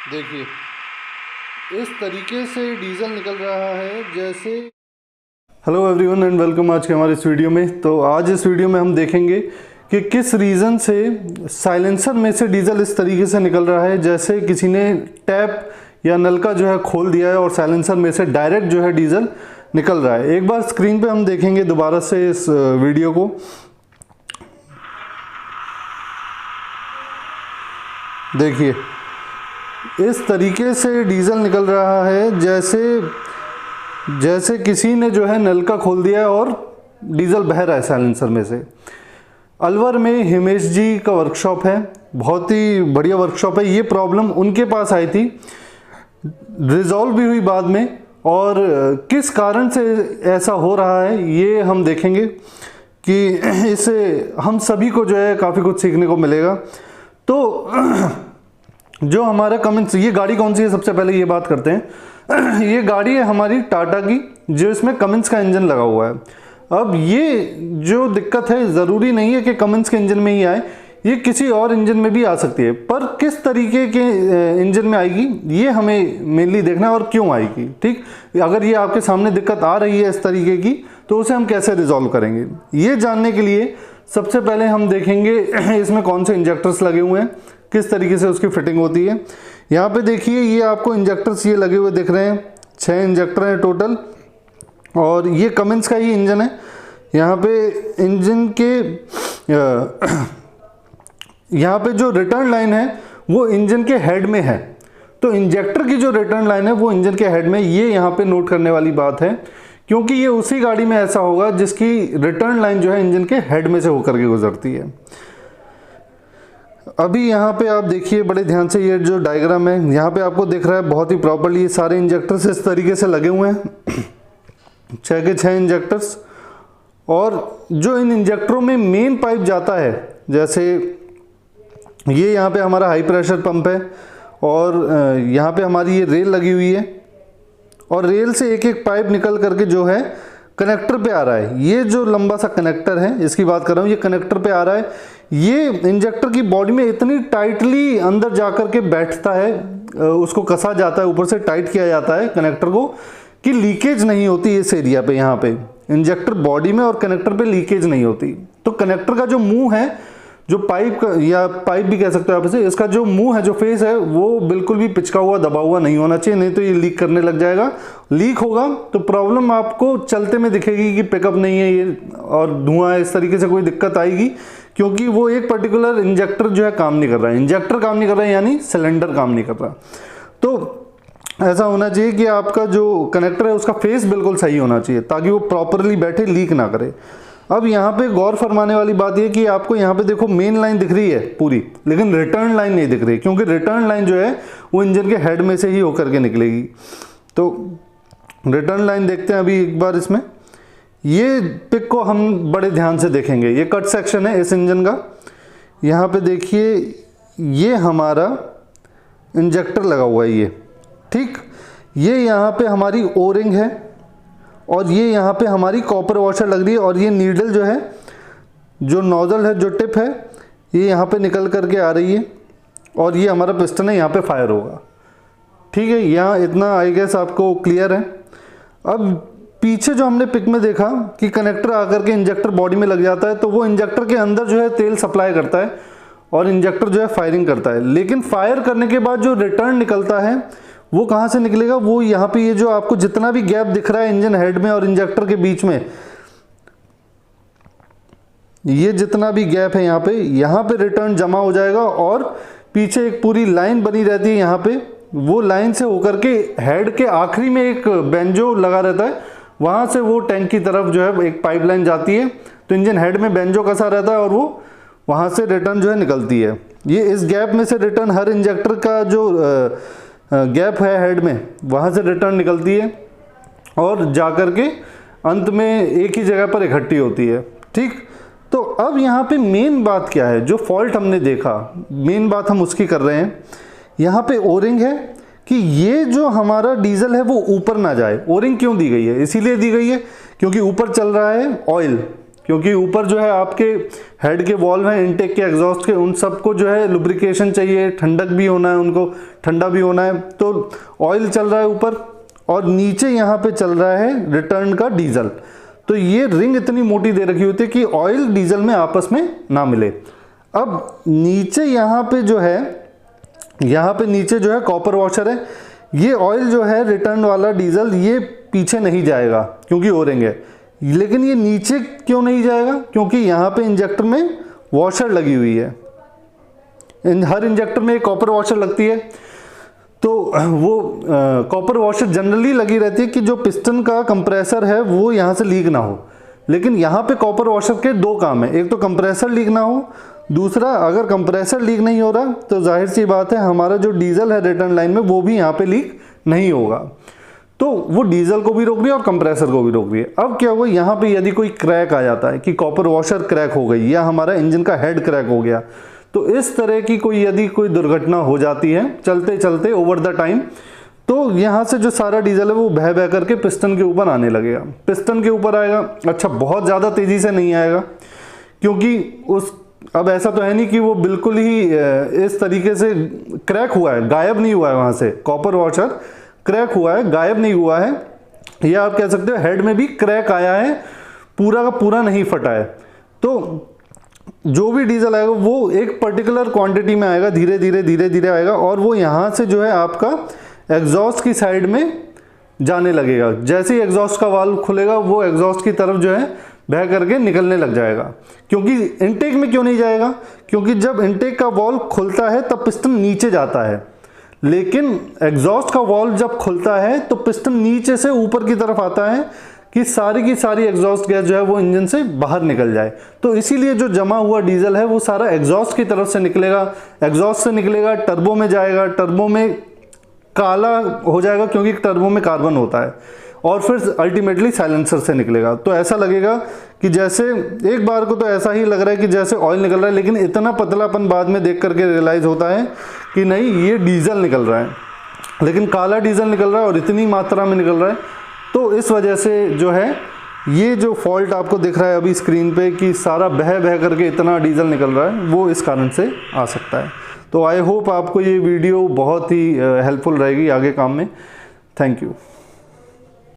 देखिए इस तरीके से डीजल निकल रहा है जैसे। हेलो एवरीवन एंड वेलकम आज के हमारे इस वीडियो में। तो आज इस वीडियो में हम देखेंगे कि किस रीज़न से साइलेंसर में से डीजल इस तरीके से निकल रहा है जैसे किसी ने टैप या नल का जो है खोल दिया है और साइलेंसर में से डायरेक्ट जो है डीजल निकल रहा है। एक बार स्क्रीन पे हम देखेंगे दोबारा से इस वीडियो को। देखिए इस तरीके से डीजल निकल रहा है जैसे किसी ने जो है नल का खोल दिया है और डीजल बह रहा है साइलेंसर में से। अलवर में हिमेश जी का वर्कशॉप है, बहुत ही बढ़िया वर्कशॉप है। ये प्रॉब्लम उनके पास आई थी, रिजॉल्व भी हुई बाद में, और किस कारण से ऐसा हो रहा है ये हम देखेंगे कि इससे हम सभी को जो है काफ़ी कुछ सीखने को मिलेगा। तो जो हमारा कमेंट्स, ये गाड़ी कौन सी है सबसे पहले ये बात करते हैं। ये गाड़ी है हमारी टाटा की, जो इसमें कमिंस का इंजन लगा हुआ है। अब ये जो दिक्कत है ज़रूरी नहीं है कि कमिंस के इंजन में ही आए, ये किसी और इंजन में भी आ सकती है, पर किस तरीके के इंजन में आएगी ये हमें मेनली देखना है और क्यों आएगी। ठीक, अगर ये आपके सामने दिक्कत आ रही है इस तरीके की तो उसे हम कैसे रिजॉल्व करेंगे, ये जानने के लिए सबसे पहले हम देखेंगे इसमें कौन से इंजेक्टर्स लगे हुए हैं, किस तरीके से उसकी फिटिंग होती है। यहाँ पे देखिए ये आपको इंजेक्टर्स ये लगे हुए दिख रहे हैं, 6 इंजेक्टर हैं टोटल, और ये कमिंस का ही इंजन है। यहाँ पे इंजन के यहाँ पे जो रिटर्न लाइन है वो इंजन के हेड में है, तो इंजेक्टर की जो रिटर्न लाइन है वो इंजन के हेड में। ये यहाँ पे नोट करने वाली बात है, क्योंकि ये उसी गाड़ी में ऐसा होगा जिसकी रिटर्न लाइन जो है इंजन के हेड में से होकर के गुजरती है। अभी यहाँ पे आप देखिए बड़े ध्यान से, ये जो डायग्राम है यहाँ पे आपको दिख रहा है बहुत ही प्रॉपर्ली, ये सारे इंजेक्टर्स इस तरीके से लगे हुए हैं, 6 के 6 इंजेक्टर्स। और जो इन इंजेक्टरों में मेन पाइप जाता है, जैसे ये यहाँ पे हमारा हाई प्रेशर पंप है, और यहाँ पे हमारी ये रेल लगी हुई है, और रेल से एक एक पाइप निकल करके जो है कनेक्टर पे आ रहा है। ये जो लंबा सा कनेक्टर है इसकी बात कर रहा हूँ, ये कनेक्टर पे आ रहा है। ये इंजेक्टर की बॉडी में इतनी टाइटली अंदर जाकर के बैठता है, उसको कसा जाता है, ऊपर से टाइट किया जाता है कनेक्टर को, कि लीकेज नहीं होती इस एरिया पे। यहाँ पे इंजेक्टर बॉडी में और कनेक्टर पे लीकेज नहीं होती। तो कनेक्टर का जो मुंह है, जो पाइप का, या पाइप भी कह सकते हो आप इसे, इसका जो मुंह है, जो फेस है, वो बिल्कुल भी पिचका हुआ दबा हुआ नहीं होना चाहिए, नहीं तो ये लीक करने लग जाएगा। लीक होगा तो प्रॉब्लम आपको चलते में दिखेगी कि पिकअप नहीं है ये, और धुआं, इस तरीके से कोई दिक्कत आएगी, क्योंकि वो एक पर्टिकुलर इंजेक्टर जो है काम नहीं कर रहा है। इंजेक्टर काम नहीं कर रहा है यानी सिलेंडर काम नहीं कर रहा। तो ऐसा होना चाहिए कि आपका जो कनेक्टर है उसका फेस बिल्कुल सही होना चाहिए, ताकि वो प्रॉपरली बैठे, लीक ना करे। अब यहाँ पे गौर फरमाने वाली बात ये कि आपको यहाँ पे देखो मेन लाइन दिख रही है पूरी, लेकिन रिटर्न लाइन नहीं दिख रही, क्योंकि रिटर्न लाइन जो है वो इंजन के हेड में से ही होकर के निकलेगी। तो रिटर्न लाइन देखते हैं अभी एक बार इसमें। ये पिक को हम बड़े ध्यान से देखेंगे, ये कट सेक्शन है इस इंजन का। यहाँ पे देखिए ये हमारा इंजेक्टर लगा हुआ है ये, ठीक। ये यहाँ पे हमारी ओरिंग है, और ये यहाँ पे हमारी कॉपर वॉशर लग रही है, और ये नीडल जो है, जो नोजल है, जो टिप है, ये यहाँ पे निकल करके आ रही है, और ये हमारा पिस्टन है, यहाँ पे फायर होगा। ठीक है, यहाँ इतना आई गेस आपको क्लियर है। अब पीछे जो हमने पिक में देखा कि कनेक्टर आकर के इंजेक्टर बॉडी में लग जाता है, तो वो इंजेक्टर के अंदर जो है तेल सप्लाई करता है और इंजेक्टर जो है फायरिंग करता है। लेकिन फायर करने के बाद जो रिटर्न निकलता है वो कहाँ से निकलेगा, वो यहाँ पे, ये जो आपको जितना भी गैप दिख रहा है इंजन हेड में और इंजेक्टर के बीच में, ये जितना भी गैप है यहाँ पे रिटर्न जमा हो जाएगा, और पीछे एक पूरी लाइन बनी रहती है यहाँ पे। वो लाइन से होकर के हेड के आखिरी में एक बेंजो लगा रहता है, वहाँ से वो टैंक की तरफ जो है एक पाइपलाइन जाती है, तो इंजन हेड में बेंजो कसा रहता है और वो वहाँ से रिटर्न जो है निकलती है। ये इस गैप में से रिटर्न, हर इंजेक्टर का जो गैप है हेड में, वहाँ से रिटर्न निकलती है और जाकर के अंत में एक ही जगह पर इकट्ठी होती है। ठीक, तो अब यहाँ पे मेन बात क्या है, जो फॉल्ट हमने देखा, मेन बात हम उसकी कर रहे हैं। यहाँ पे ओरिंग है कि ये जो हमारा डीजल है वो ऊपर ना जाए। ओरिंग क्यों दी गई है, इसीलिए दी गई है क्योंकि ऊपर चल रहा है ऑयल, क्योंकि ऊपर जो है आपके हेड के वॉल्व हैं इनटेक के, एग्जॉस्ट के, उन सबको जो है लुब्रिकेशन चाहिए, ठंडक भी होना है, उनको ठंडा भी होना है। तो ऑयल चल रहा है ऊपर और नीचे यहाँ पे चल रहा है रिटर्न का डीजल। तो ये रिंग इतनी मोटी दे रखी होती है कि ऑयल डीजल में आपस में ना मिले। अब नीचे यहाँ पे जो है, यहाँ पे नीचे जो है कॉपर वॉशर है। ये ऑयल जो है रिटर्न वाला डीजल ये पीछे नहीं जाएगा क्योंकि ओरिंग है, लेकिन ये नीचे क्यों नहीं जाएगा? क्योंकि यहाँ पे इंजेक्टर में वॉशर लगी हुई है। हर इंजेक्टर में एक कॉपर वॉशर लगती है। तो वो कॉपर वॉशर जनरली लगी रहती है कि जो पिस्टन का कंप्रेसर है वो यहाँ से लीक ना हो। लेकिन यहाँ पे कॉपर वॉशर के दो काम है, एक तो कंप्रेसर लीक ना हो, दूसरा अगर कंप्रेसर लीक नहीं हो रहा तो जाहिर सी बात है हमारा जो डीजल है रिटर्न लाइन में वो भी यहाँ पे लीक नहीं होगा। तो वो डीजल को भी रोक रही है और कंप्रेसर को भी रोक रही है। अब क्या हुआ, यहाँ पे यदि कोई क्रैक आ जाता है कि कॉपर वॉशर क्रैक हो गई या हमारा इंजन का हेड क्रैक हो गया, तो इस तरह की यदि कोई दुर्घटना हो जाती है चलते चलते ओवर द टाइम, तो यहाँ से जो सारा डीजल है वो बह बह करके पिस्टन के ऊपर आने लगेगा। पिस्टन के ऊपर आएगा, अच्छा बहुत ज़्यादा तेज़ी से नहीं आएगा, क्योंकि अब ऐसा तो है नहीं कि वो बिल्कुल ही इस तरीके से क्रैक हुआ है, गायब नहीं हुआ है, वहाँ से कॉपर वॉशर क्रैक हुआ है, गायब नहीं हुआ है, या आप कह सकते हो हेड में भी क्रैक आया है, पूरा का पूरा नहीं फटा है। तो जो भी डीजल आएगा वो एक पर्टिकुलर क्वांटिटी में आएगा, धीरे धीरे धीरे धीरे आएगा, और वो यहाँ से जो है आपका एग्जॉस्ट की साइड में जाने लगेगा। जैसे ही एग्जॉस्ट का वाल्व खुलेगा वो एग्जॉस्ट की तरफ जो है बह करके निकलने लग जाएगा। क्योंकि इनटेक में क्यों नहीं जाएगा? क्योंकि जब इनटेक का वाल्व खुलता है तब पिस्टन नीचे जाता है, लेकिन एग्जॉस्ट का वाल्व जब खुलता है तो पिस्टन नीचे से ऊपर की तरफ आता है कि सारी की सारी एग्जॉस्ट गैस जो है वो इंजन से बाहर निकल जाए। तो इसीलिए जो जमा हुआ डीजल है वो सारा एग्जॉस्ट की तरफ से निकलेगा, एग्जॉस्ट से निकलेगा, टर्बो में जाएगा, टर्बो में काला हो जाएगा क्योंकि टर्बो में कार्बन होता है, और फिर अल्टीमेटली साइलेंसर से निकलेगा। तो ऐसा लगेगा कि जैसे एक बार को तो ऐसा ही लग रहा है कि जैसे ऑयल निकल रहा है, लेकिन इतना पतलापन बाद में देख करके रियलाइज़ होता है कि नहीं ये डीजल निकल रहा है, लेकिन काला डीजल निकल रहा है और इतनी मात्रा में निकल रहा है। तो इस वजह से जो है ये जो फॉल्ट आपको दिख रहा है अभी स्क्रीन पे कि सारा बह बह करके इतना डीजल निकल रहा है, वो इस कारण से आ सकता है। तो आई होप आपको ये वीडियो बहुत ही हेल्पफुल रहेगी आगे काम में। Thank you.